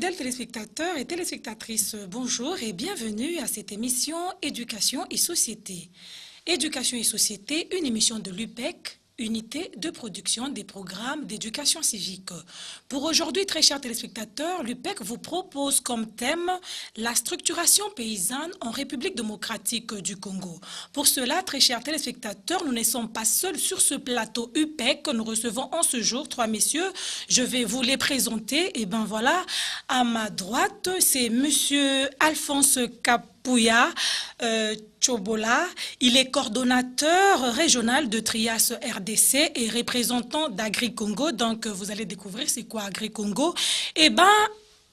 Fidèles téléspectateurs et téléspectatrices, bonjour et bienvenue à cette émission Éducation et Société. Éducation et Société, une émission de l'UPEC, Unité de production des programmes d'éducation civique. Pour aujourd'hui, très chers téléspectateurs, l'UPEC vous propose comme thème la structuration paysanne en République démocratique du Congo. Pour cela, très chers téléspectateurs, nous ne sommes pas seuls sur ce plateau UPEC. Nous recevons en ce jour trois messieurs. Je vais vous les présenter. Et ben voilà, à ma droite, c'est monsieur Alphonse Kapouya Chobola. Il est coordonnateur régional de Trias RDC et représentant d'Agri-Congo. Donc, vous allez découvrir c'est quoi Agri-Congo. Et ben,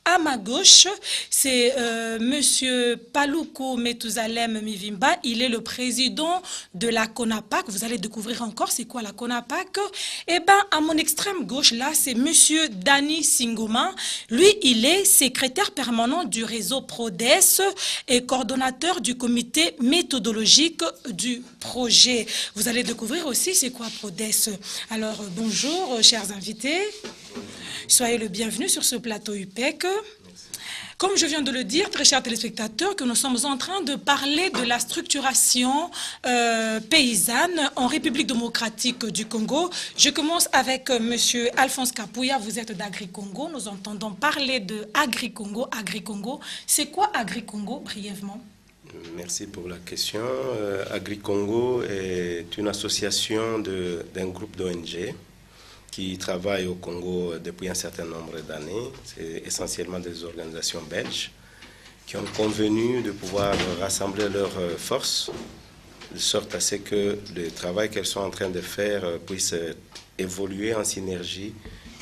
à ma gauche, c'est monsieur Paluku Metuzalem Mivimba. Il est le président de la CONAPAC. Vous allez découvrir encore c'est quoi la CONAPAC. Et ben, à mon extrême gauche, là, c'est monsieur Dani Singoma. Lui, il est secrétaire permanent du réseau PRODES et coordonnateur du comité méthodologique du projet. Vous allez découvrir aussi c'est quoi PRODES. Alors, bonjour, chers invités. Soyez le bienvenu sur ce plateau UPEC. Comme je viens de le dire, très chers téléspectateurs, que nous sommes en train de parler de la structuration paysanne en République démocratique du Congo. Je commence avec monsieur Alphonse Kapouya, vous êtes d'Agri-Congo. Nous entendons parler de Agri-Congo. Agri-Congo, c'est quoi Agri-Congo, brièvement? Merci pour la question. Agri-Congo est une association d'un groupe d'ONG qui travaillent au Congo depuis un certain nombre d'années. C'est essentiellement des organisations belges qui ont convenu de pouvoir rassembler leurs forces de sorte à ce que le travail qu'elles sont en train de faire puisse évoluer en synergie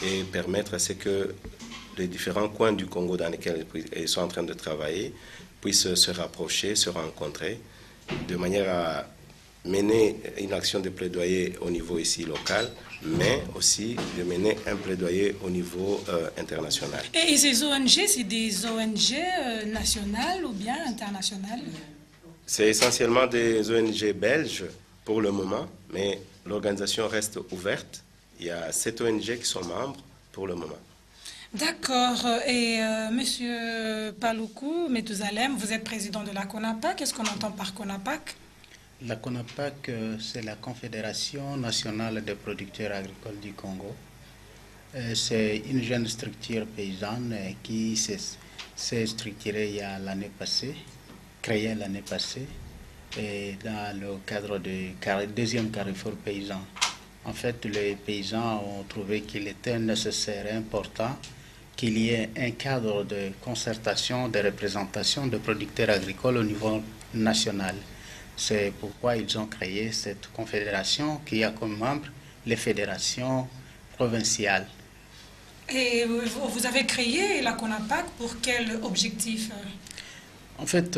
et permettre à ce que les différents coins du Congo dans lesquels elles sont en train de travailler puissent se rapprocher, se rencontrer, de manière à mener une action de plaidoyer au niveau ici local, mais aussi de mener un plaidoyer au niveau international. Et ces ONG, c'est des ONG nationales ou bien internationales? C'est essentiellement des ONG belges pour le moment, mais l'organisation reste ouverte. Il y a 7 ONG qui sont membres pour le moment. D'accord. Et monsieur Paluku Metuzalem, vous êtes président de la CONAPAC. Qu'est-ce qu'on entend par CONAPAC? La CONAPAC, c'est la Confédération nationale des producteurs agricoles du Congo. C'est une jeune structure paysanne qui s'est structurée il y a l'année passée, créée l'année passée, et dans le cadre du deuxième carrefour paysan. En fait, les paysans ont trouvé qu'il était nécessaire et important qu'il y ait un cadre de concertation, de représentation de producteurs agricoles au niveau national. C'est pourquoi ils ont créé cette confédération qui a comme membres les fédérations provinciales. Et vous avez créé la CONAPAC pour quel objectif? En fait,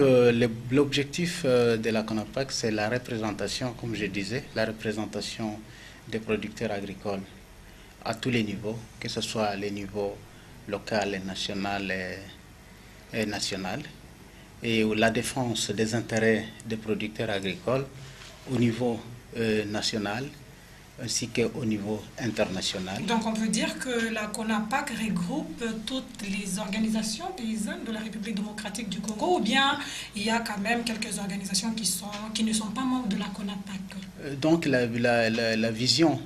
l'objectif de la CONAPAC, c'est la représentation, comme je disais, la représentation des producteurs agricoles à tous les niveaux, que ce soit les niveaux local, national et national, et la défense des intérêts des producteurs agricoles au niveau national ainsi qu'au niveau international. Donc on peut dire que la CONAPAC regroupe toutes les organisations paysannes de la République démocratique du Congo, ou bien il y a quand même quelques organisations qui ne sont pas membres de la CONAPAC? Donc la vision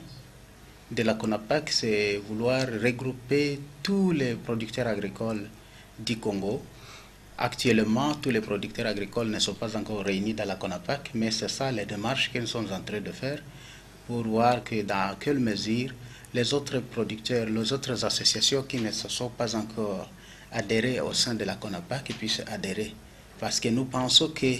de la CONAPAC, c'est vouloir regrouper tous les producteurs agricoles du Congo. Actuellement, tous les producteurs agricoles ne sont pas encore réunis dans la CONAPAC, mais c'est ça les démarches que nous sommes en train de faire pour voir que dans quelle mesure les autres producteurs, les autres associations qui ne se sont pas encore adhérées au sein de la CONAPAC puissent adhérer. Parce que nous pensons que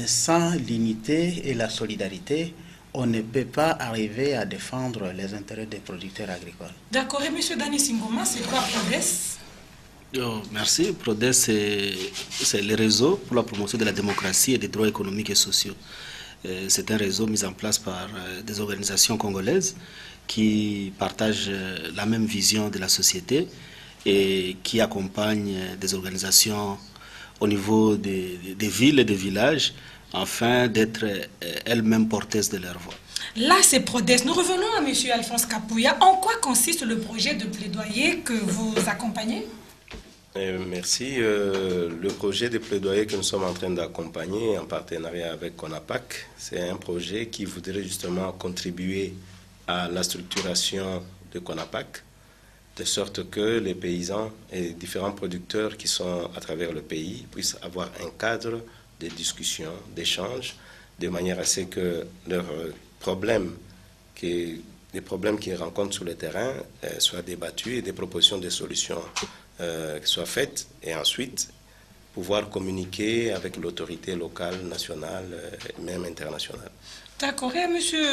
sans l'unité et la solidarité, on ne peut pas arriver à défendre les intérêts des producteurs agricoles. D'accord. Et M. Dani Singoma, c'est quoi PRODES? Merci. PRODES, c'est le réseau pour la promotion de la démocratie et des droits économiques et sociaux. C'est un réseau mis en place par des organisations congolaises qui partagent la même vision de la société et qui accompagnent des organisations au niveau des villes et des villages afin d'être elles-mêmes porteuses de leur voix. Là, c'est PRODES. Nous revenons à M. Alphonse Kapouya. En quoi consiste le projet de plaidoyer que vous accompagnez? Merci. Le projet de plaidoyer que nous sommes en train d'accompagner en partenariat avec CONAPAC, c'est un projet qui voudrait justement contribuer à la structuration de CONAPAC, de sorte que les paysans et les différents producteurs qui sont à travers le pays puissent avoir un cadre de discussion, d'échange, de manière à ce que leurs problèmes, les problèmes qu'ils rencontrent sur le terrain soient débattus et des propositions de solutions soient faites, et ensuite pouvoir communiquer avec l'autorité locale, nationale, même internationale. D'accord. Et Monsieur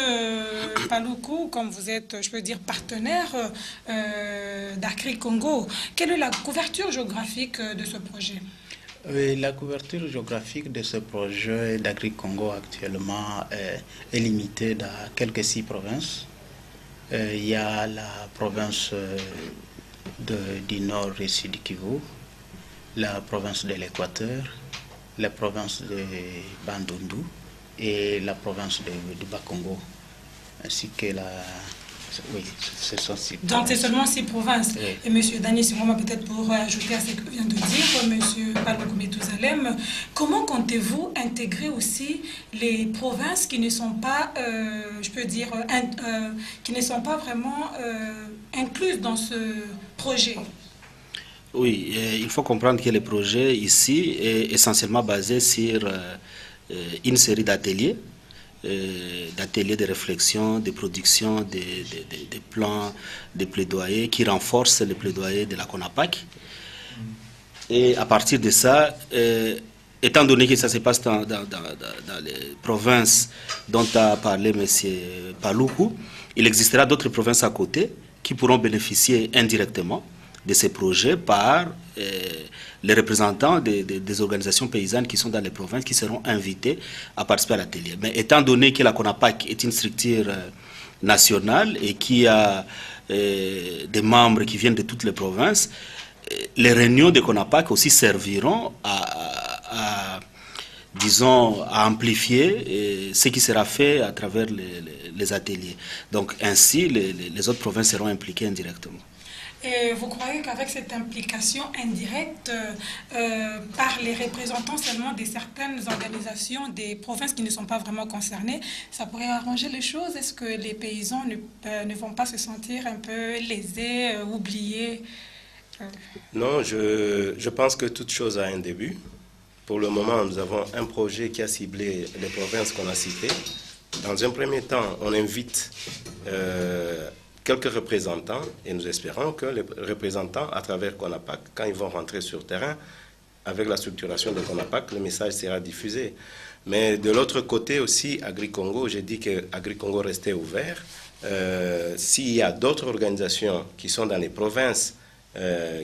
Paluku, comme vous êtes, je peux dire, partenaire d'Agri-Congo, quelle est la couverture géographique de ce projet? La couverture géographique de ce projet d'Agri-Congo actuellement est limitée à quelques 6 provinces. Il y a la province du Nord et Sud Kivu, la province de l'Équateur, la province de Bandundu et la province du Bas-Congo, ainsi que la... Oui, ce sont 6 provinces. Donc c'est seulement 6 provinces. Oui. Et M. Daniel Simoma, peut-être pour ajouter à ce que vient de dire M. Paluku Metuzalem, comment comptez-vous intégrer aussi les provinces qui ne sont pas, je peux dire, qui ne sont pas vraiment incluses dans ce projet? Oui, il faut comprendre que le projet ici est essentiellement basé sur une série d'ateliers de réflexion, de production, des plans, de plaidoyer qui renforcent le plaidoyer de la CONAPAC. Et à partir de ça, étant donné que ça se passe dans les provinces dont a parlé M. Paluku, il existera d'autres provinces à côté qui pourront bénéficier indirectement de ces projets par les représentants des organisations paysannes qui sont dans les provinces, qui seront invités à participer à l'atelier. Mais étant donné que la CONAPAC est une structure nationale et qui a des membres qui viennent de toutes les provinces, les réunions de CONAPAC aussi serviront disons, à amplifier ce qui sera fait à travers les ateliers. Donc ainsi, les autres provinces seront impliquées indirectement. Et vous croyez qu'avec cette implication indirecte par les représentants seulement de certaines organisations des provinces qui ne sont pas vraiment concernées, ça pourrait arranger les choses? Est-ce que les paysans ne vont pas se sentir un peu lésés, oubliés? Non, je pense que toute chose a un début. Pour le moment, nous avons un projet qui a ciblé les provinces qu'on a citées. Dans un premier temps, on invite quelques représentants et nous espérons que les représentants, à travers CONAPAC, quand ils vont rentrer sur terrain, avec la structuration de CONAPAC, le message sera diffusé. Mais de l'autre côté aussi, Agri-Congo, j'ai dit que Agri-Congo restait ouvert. S'il y a d'autres organisations qui sont dans les provinces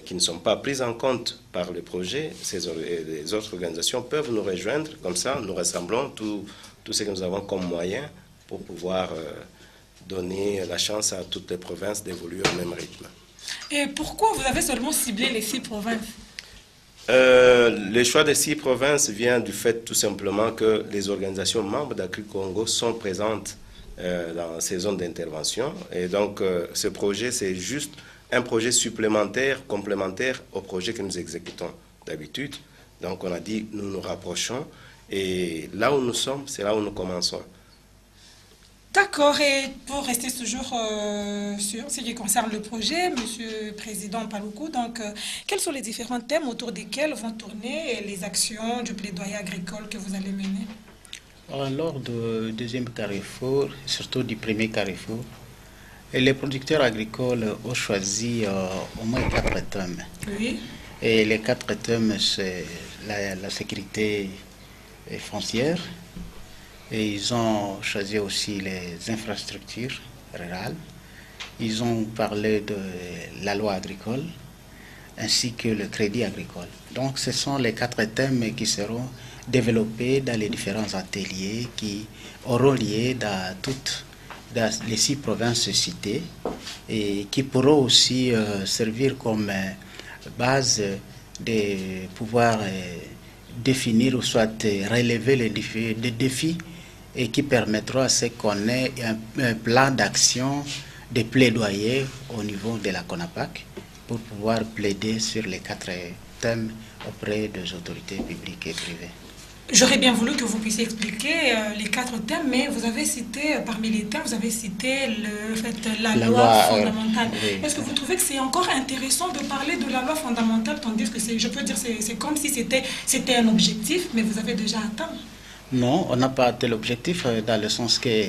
qui ne sont pas prises en compte par le projet, les autres organisations peuvent nous rejoindre. Comme ça, nous rassemblons tout ce que nous avons comme moyen pour pouvoir donner la chance à toutes les provinces d'évoluer au même rythme. Et pourquoi vous avez seulement ciblé les 6 provinces? Le choix des 6 provinces vient du fait tout simplement que les organisations membres d'Agri-Congo sont présentes dans ces zones d'intervention. Et donc, ce projet, c'est juste un projet supplémentaire, complémentaire au projet que nous exécutons d'habitude. Donc, on a dit, nous nous rapprochons. Et là où nous sommes, c'est là où nous commençons. D'accord, et pour rester toujours sur ce qui concerne le projet, Monsieur le Président Paluku, donc quels sont les différents thèmes autour desquels vont tourner les actions du plaidoyer agricole que vous allez mener? Lors du deuxième carrefour, surtout du premier carrefour, les producteurs agricoles ont choisi au moins 4 thèmes. Oui. Et les 4 thèmes, c'est la sécurité foncière. Et ils ont choisi aussi les infrastructures rurales. Ils ont parlé de la loi agricole ainsi que le crédit agricole. Donc ce sont les 4 thèmes qui seront développés dans les différents ateliers qui auront lieu dans toutes les 6 provinces citées et qui pourront aussi servir comme base de pouvoir définir ou soit relever les défis et qui permettra à ce qu'on ait un plan d'action, de plaidoyer au niveau de la CONAPAC pour pouvoir plaider sur les 4 thèmes auprès des autorités publiques et privées. J'aurais bien voulu que vous puissiez expliquer les 4 thèmes, mais vous avez cité, parmi les thèmes, vous avez cité la loi fondamentale. Oui. Est-ce que vous trouvez que c'est encore intéressant de parler de la loi fondamentale, tandis que je peux dire c'est comme si c'était un objectif, mais vous avez déjà atteint? Non, on n'a pas atteint l'objectif dans le sens que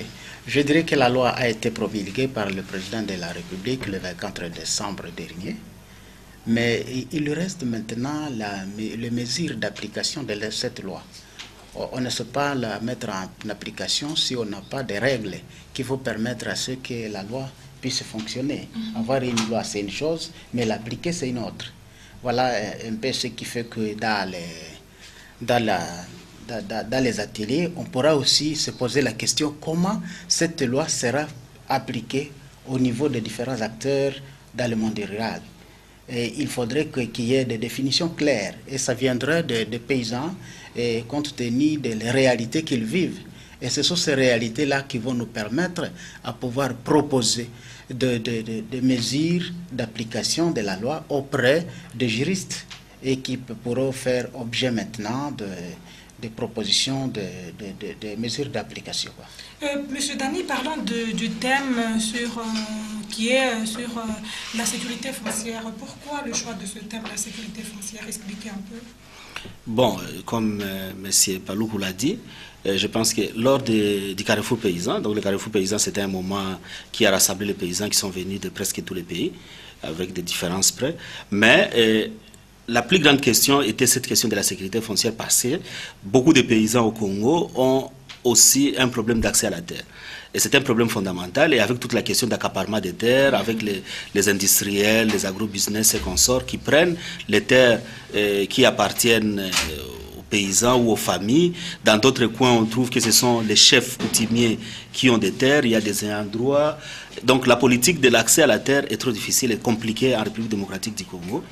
je dirais que la loi a été promulguée par le président de la République le 24 décembre dernier. Mais il reste maintenant les mesures d'application de cette loi. On ne sait pas la mettre en application si on n'a pas de règles qui vont permettre à ce que la loi puisse fonctionner. Avoir une loi, c'est une chose, mais l'appliquer, c'est une autre. Voilà un peu ce qui fait que dans les ateliers, on pourra aussi se poser la question comment cette loi sera appliquée au niveau des différents acteurs dans le monde rural. Et il faudrait qu'il y ait des définitions claires et ça viendra des paysans et compte tenu des réalités qu'ils vivent. Et ce sont ces réalités-là qui vont nous permettre à pouvoir proposer des mesures d'application de la loi auprès des juristes et qui pourront faire objet maintenant des propositions de mesures d'application. Monsieur Dani, parlons du thème qui est sur la sécurité foncière. Pourquoi le choix de ce thème, la sécurité foncière? Expliquez un peu. Bon, comme M. Paloukou l'a dit, je pense que lors du Carrefour paysan, donc le Carrefour paysan c'était un moment qui a rassemblé les paysans qui sont venus de presque tous les pays, avec des différences près, mais la plus grande question était cette question de la sécurité foncière parce que beaucoup de paysans au Congo ont aussi un problème d'accès à la terre. Et c'est un problème fondamental, et avec toute la question d'accaparement des terres, avec les industriels, les agro-business et consorts qui prennent les terres qui appartiennent aux paysans ou aux familles. Dans d'autres coins, on trouve que ce sont les chefs coutumiers qui ont des terres, il y a des endroits. Donc la politique de l'accès à la terre est trop difficile et compliquée en République démocratique du Congo.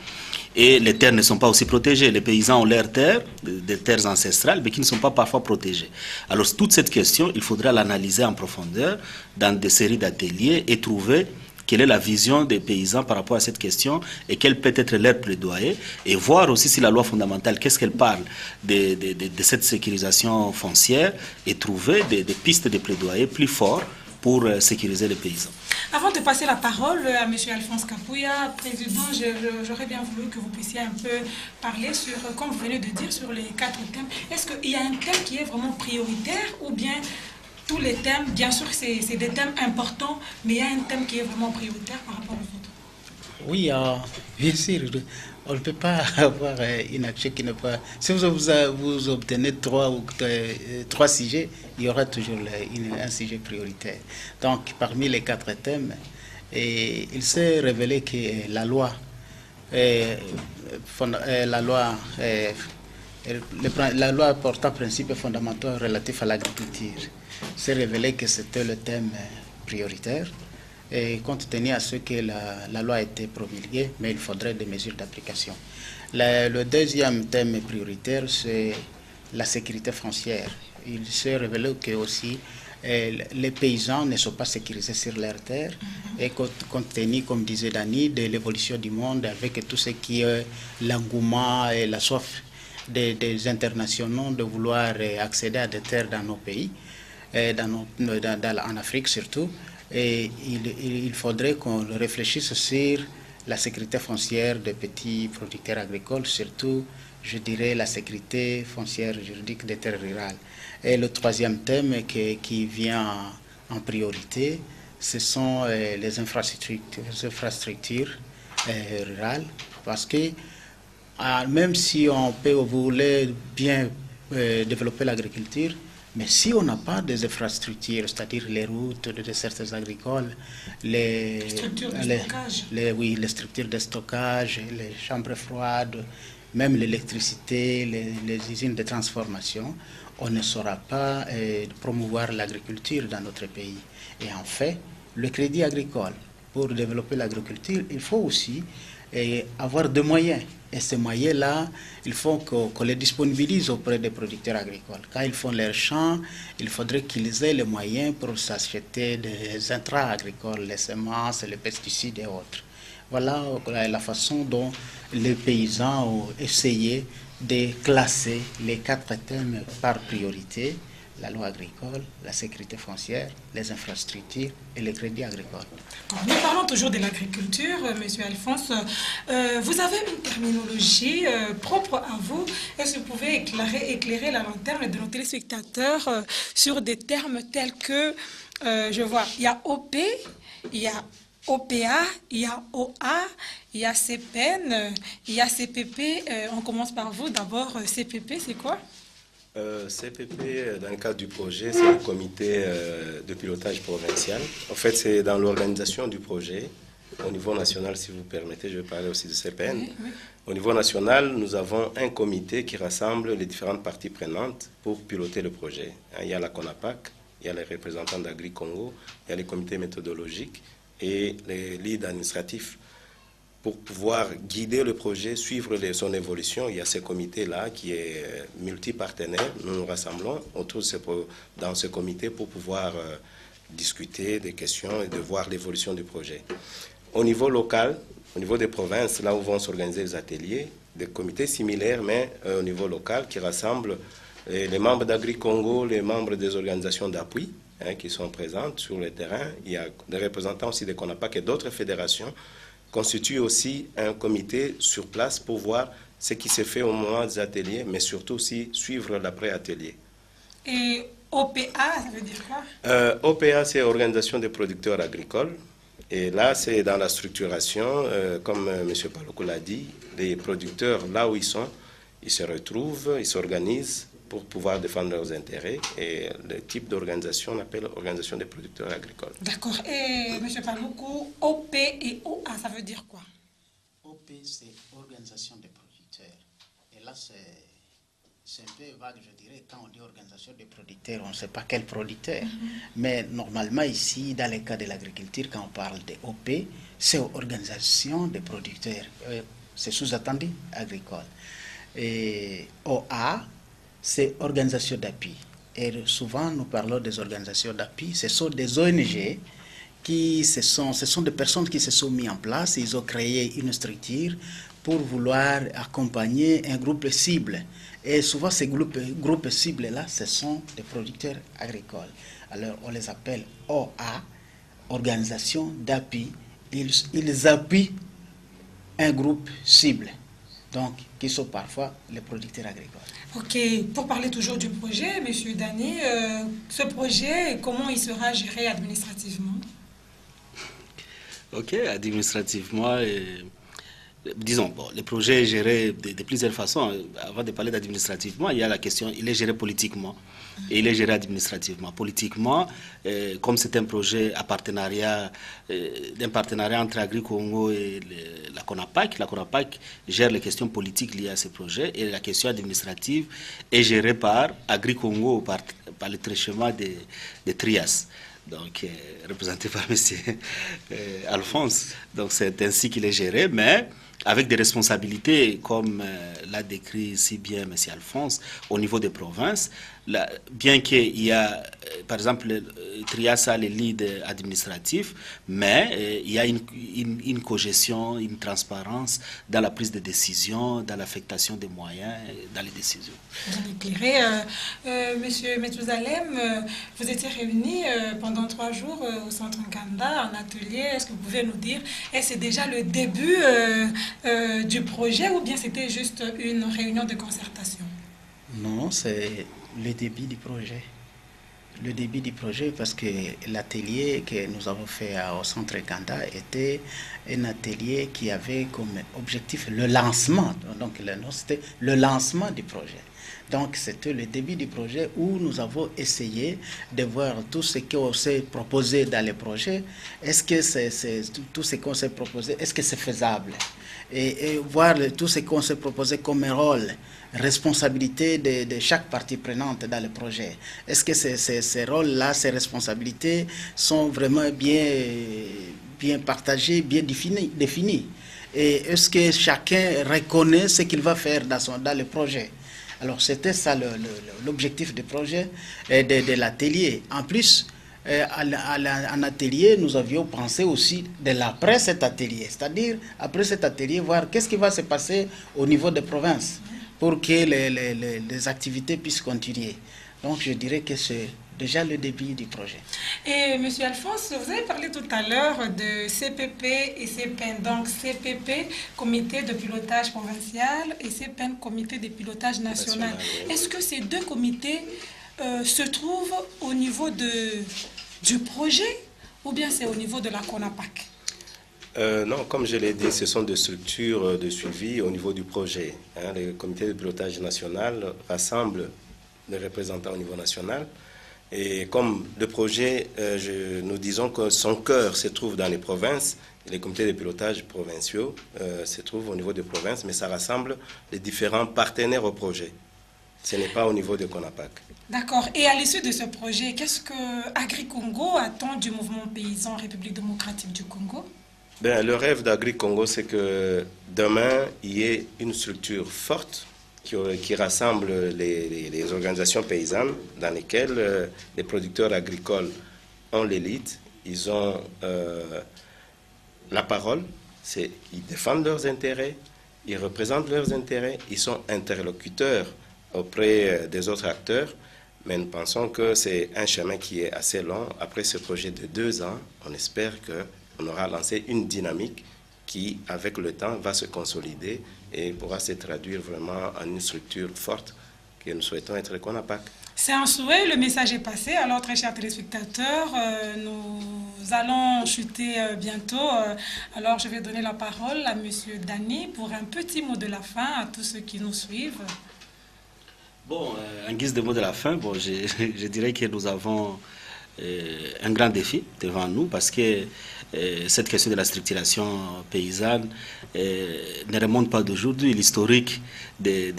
Et les terres ne sont pas aussi protégées. Les paysans ont leurs terres, des terres ancestrales, mais qui ne sont pas parfois protégées. Alors toute cette question, il faudra l'analyser en profondeur dans des séries d'ateliers et trouver quelle est la vision des paysans par rapport à cette question et quel peut être leur plaidoyer, et voir aussi si la loi fondamentale, qu'est-ce qu'elle parle de cette sécurisation foncière, et trouver des pistes de plaidoyer plus forts pour sécuriser les paysans. Avant de passer la parole à M. Alphonse Kapouya, Président, j'aurais bien voulu que vous puissiez un peu parler sur, comme vous venez de dire, sur les 4 thèmes. Est-ce qu'il y a un thème qui est vraiment prioritaire ou bien tous les thèmes, bien sûr c'est des thèmes importants, mais il y a un thème qui est vraiment prioritaire par rapport aux autres? Oui, bien sûr. On ne peut pas avoir une action qui n'est pas... Si vous obtenez 3 sujets, il y aura toujours un sujet prioritaire. Donc, parmi les 4 thèmes, il s'est révélé que la loi portant principes fondamentaux relatifs à l'agriculture s'est révélé que c'était le thème prioritaire. Et compte tenu à ce que la loi a été promulguée, mais il faudrait des mesures d'application. Le deuxième thème prioritaire, c'est la sécurité foncière. Il s'est révélé que aussi les paysans ne sont pas sécurisés sur leurs terres, et compte tenu, comme disait Dani, de l'évolution du monde, avec tout ce qui est l'engouement et la soif des internationaux de vouloir accéder à des terres dans nos pays, en Afrique surtout. Et il faudrait qu'on réfléchisse sur la sécurité foncière des petits producteurs agricoles, surtout, je dirais, la sécurité foncière juridique des terres rurales. Et le troisième thème qui vient en priorité, ce sont les infrastructures rurales, parce que même si on peut vouloir bien développer l'agriculture, mais si on n'a pas des infrastructures, c'est-à-dire les routes, les dessertes agricoles, les structures de stockage, les chambres froides, même l'électricité, les usines de transformation, on ne saura pas promouvoir l'agriculture dans notre pays. Et en fait, le crédit agricole, pour développer l'agriculture, il faut aussi avoir des moyens. Et ces moyens-là, il faut qu'on les disponibilise auprès des producteurs agricoles. Quand ils font leurs champs, il faudrait qu'ils aient les moyens pour s'acheter des intrants agricoles, les semences, les pesticides et autres. Voilà la façon dont les paysans ont essayé de classer les 4 thèmes par priorité: la loi agricole, la sécurité foncière, les infrastructures et le crédit agricole. Nous parlons toujours de l'agriculture, Monsieur Alphonse. Vous avez une terminologie propre à vous. Est-ce que vous pouvez éclairer la lanterne de nos téléspectateurs sur des termes tels que, je vois, il y a OP, il y a OPA, il y a OA, il y a CPN, il y a CPP. On commence par vous. D'abord, CPP, c'est quoi? CPP, dans le cadre du projet, c'est le comité de pilotage provincial. En fait, c'est dans l'organisation du projet. Au niveau national, si vous permettez, je vais parler aussi de CPN. Oui, oui. Au niveau national, nous avons un comité qui rassemble les différentes parties prenantes pour piloter le projet. Il y a la CONAPAC, il y a les représentants d'Agri-Congo, il y a les comités méthodologiques et les leads administratifs. Pour pouvoir guider le projet, suivre son évolution, il y a ce comité-là qui est multipartenaire. Nous nous rassemblons dans ce comité pour pouvoir discuter des questions et de voir l'évolution du projet. Au niveau local, au niveau des provinces, là où vont s'organiser les ateliers, des comités similaires, mais au niveau local, qui rassemblent les membres d'Agri-Congo, les membres des organisations d'appui qui sont présentes sur le terrain. Il y a des représentants aussi des CONAPAC et d'autres fédérations, constitue aussi un comité sur place pour voir ce qui s'est fait au moment des ateliers, mais surtout aussi suivre l'après-atelier. Et OPA, ça veut dire quoi? OPA, c'est Organisation des producteurs agricoles. Et là, c'est dans la structuration, comme M. Paluku l'a dit, les producteurs, là où ils sont, ils se retrouvent, ils s'organisent pour pouvoir défendre leurs intérêts. Et le type d'organisation, on appelle Organisation des producteurs agricoles. D'accord. Et M. Paluku, OP et OA, ça veut dire quoi? OP, c'est Organisation des producteurs. Et là, c'est un peu vague, je dirais. Quand on dit Organisation des producteurs, on ne sait pas quel producteur. Mais normalement, ici, dans le cas de l'agriculture, quand on parle de OP, c'est Organisation des producteurs. C'est sous-entendu agricole. Et OA, c'est organisation d'appui. Et souvent, nous parlons des organisations d'appui. Ce sont des ONG ce sont des personnes qui se sont mises en place. Ils ont créé une structure pour vouloir accompagner un groupe cible. Et souvent, ces groupes cibles-là, ce sont des producteurs agricoles. Alors, on les appelle OA, organisation d'appui. Ils appuient un groupe cible, donc qui sont parfois les producteurs agricoles. Ok, pour parler toujours du projet, M. Dani, ce projet, comment il sera géré administrativement? Ok, administrativement, disons, bon, le projet est géré de plusieurs façons. Avant de parler d'administrativement, il y a la question, il est géré politiquement et il est géré administrativement. Politiquement, comme c'est un projet d'un partenariat entre Agri-Congo et la CONAPAC gère les questions politiques liées à ce projet et la question administrative est gérée par Agri-Congo, par le truchement de Trias. Donc, représenté par M. Alphonse. Donc, c'est ainsi qu'il est géré, mais avec des responsabilités, comme l'a décrit si bien M. Alphonse, au niveau des provinces. Bien qu'il y a, par exemple, Trias a les leads administratifs, mais il y a une cogestion, une transparence dans la prise de décision, dans l'affectation des moyens, dans les décisions. Bien éclairé. Monsieur Methouzalem, vous étiez réunis pendant 3 jours au centre Nganda, en atelier. Est-ce que vous pouvez nous dire, est-ce que c'est déjà le début du projet ou bien c'était juste une réunion de concertation? Non, c'est le début du projet. Le début du projet parce que l'atelier que nous avons fait au centre Nganda était un atelier qui avait comme objectif le lancement. Donc le nom c'était le lancement du projet. Donc c'était le début du projet où nous avons essayé de voir tout ce qu'on s'est proposé dans le projet. Est-ce que tout ce qu'on s'est proposé, est-ce que c'est faisable? Et voir tout ce qu'on s'est proposé comme rôle, responsabilité de chaque partie prenante dans le projet. Est-ce que ces rôles-là, ces responsabilités sont vraiment bien partagées, bien définies? Et est-ce que chacun reconnaît ce qu'il va faire dans le projet? Alors c'était ça l'objectif du projet et de l'atelier. En plus, en atelier, nous avions pensé aussi de l'après cet atelier. C'est-à-dire, après cet atelier, voir qu'est-ce qui va se passer au niveau des provinces pour que les activités puissent continuer. Donc, je dirais que c'est déjà le début du projet. Et M. Alphonse, vous avez parlé tout à l'heure de CPP et CPN. Donc, CPP, Comité de pilotage provincial, et CPN, Comité de pilotage national. Est-ce que ces deux comités se trouvent au niveau du projet ou bien c'est au niveau de la CONAPAC? Non, comme je l'ai dit, ce sont des structures de suivi au niveau du projet. Le comité de pilotage national rassemble les représentants au niveau national. Et comme le projet, nous disons que son cœur se trouve dans les provinces, les comités de pilotage provinciaux se trouvent au niveau des provinces, mais ça rassemble les différents partenaires au projet. Ce n'est pas au niveau de CONAPAC. D'accord. Et à l'issue de ce projet, qu'est-ce que AgriCongo attend du mouvement paysan République démocratique du Congo? Le rêve d'AgriCongo, c'est que demain, il y ait une structure forte qui rassemble les organisations paysannes dans lesquelles les producteurs agricoles ont l'élite, ils ont la parole, ils défendent leurs intérêts, ils représentent leurs intérêts, ils sont interlocuteurs auprès des autres acteurs, mais nous pensons que c'est un chemin qui est assez long. Après ce projet de 2 ans, on espère qu'on aura lancé une dynamique qui, avec le temps, va se consolider et pourra se traduire vraiment en une structure forte que nous souhaitons être le CONAPAC. C'est un souhait, le message est passé. Alors, très chers téléspectateurs, nous allons chuter bientôt. Alors, je vais donner la parole à M. Dani pour un petit mot de la fin à tous ceux qui nous suivent. Bon, en guise de mot de la fin, bon, je dirais que nous avons un grand défi devant nous parce que cette question de la structuration paysanne ne remonte pas d'aujourd'hui. L'historique de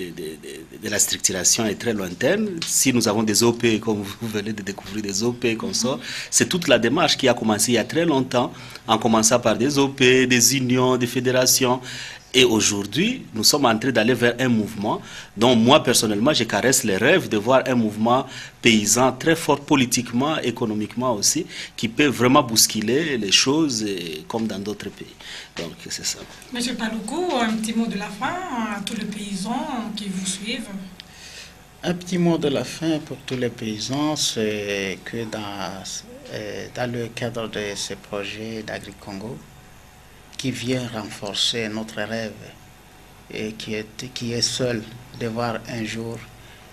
la structuration est très lointaine. Si nous avons des OP, comme vous venez de découvrir des OP comme ça, c'est toute la démarche qui a commencé il y a très longtemps, en commençant par des OP, des unions, des fédérations. Et aujourd'hui, nous sommes en train d'aller vers un mouvement dont moi, personnellement, je caresse les rêves de voir un mouvement paysan très fort politiquement, économiquement aussi, qui peut vraiment bousculer les choses comme dans d'autres pays. Donc, c'est ça. Monsieur Paloukou, un petit mot de la fin à tous les paysans qui vous suivent. Un petit mot de la fin pour tous les paysans, c'est que dans le cadre de ce projet d'AgriCongo, qui vient renforcer notre rêve et qui est seul de voir un jour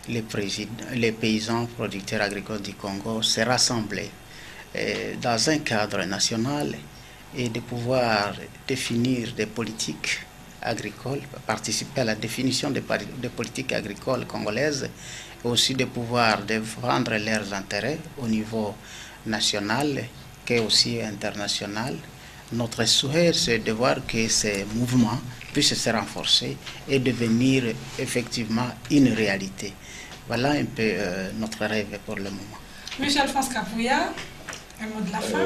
les paysans producteurs agricoles du Congo se rassembler dans un cadre national et de pouvoir définir des politiques agricoles, participer à la définition des politiques agricoles congolaises et aussi de pouvoir défendre leurs intérêts au niveau national et aussi international. Notre souhait, c'est de voir que ces mouvements puissent se renforcer et devenir effectivement une réalité. Voilà un peu notre rêve pour le moment. Monsieur Alphonse Kapouya, un mot de la fin.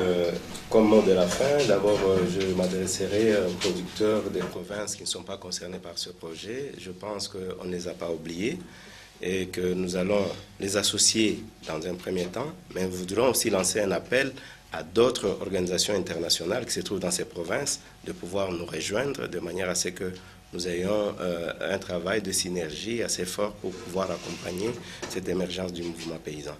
Comme mot de la fin, d'abord, je m'adresserai aux producteurs des provinces qui ne sont pas concernés par ce projet. Je pense qu'on ne les a pas oubliés et que nous allons les associer dans un premier temps, mais nous voudrons aussi lancer un appel à d'autres organisations internationales qui se trouvent dans ces provinces de pouvoir nous rejoindre de manière à ce que nous ayons un travail de synergie assez fort pour pouvoir accompagner cette émergence du mouvement paysan.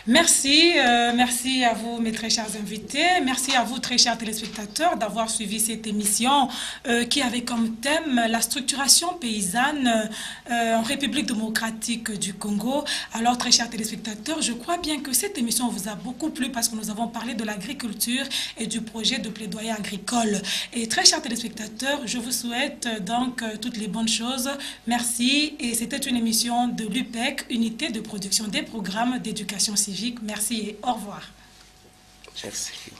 Merci, merci à vous mes très chers invités, merci à vous très chers téléspectateurs d'avoir suivi cette émission qui avait comme thème la structuration paysanne en République démocratique du Congo. Alors très chers téléspectateurs, je crois bien que cette émission vous a beaucoup plu parce que nous avons parlé de l'agriculture et du projet de plaidoyer agricole. Et très chers téléspectateurs, je vous souhaite donc toutes les bonnes choses. Merci et c'était une émission de l'UPEC, Unité de production des programmes d'éducation civique. Merci et au revoir. Merci.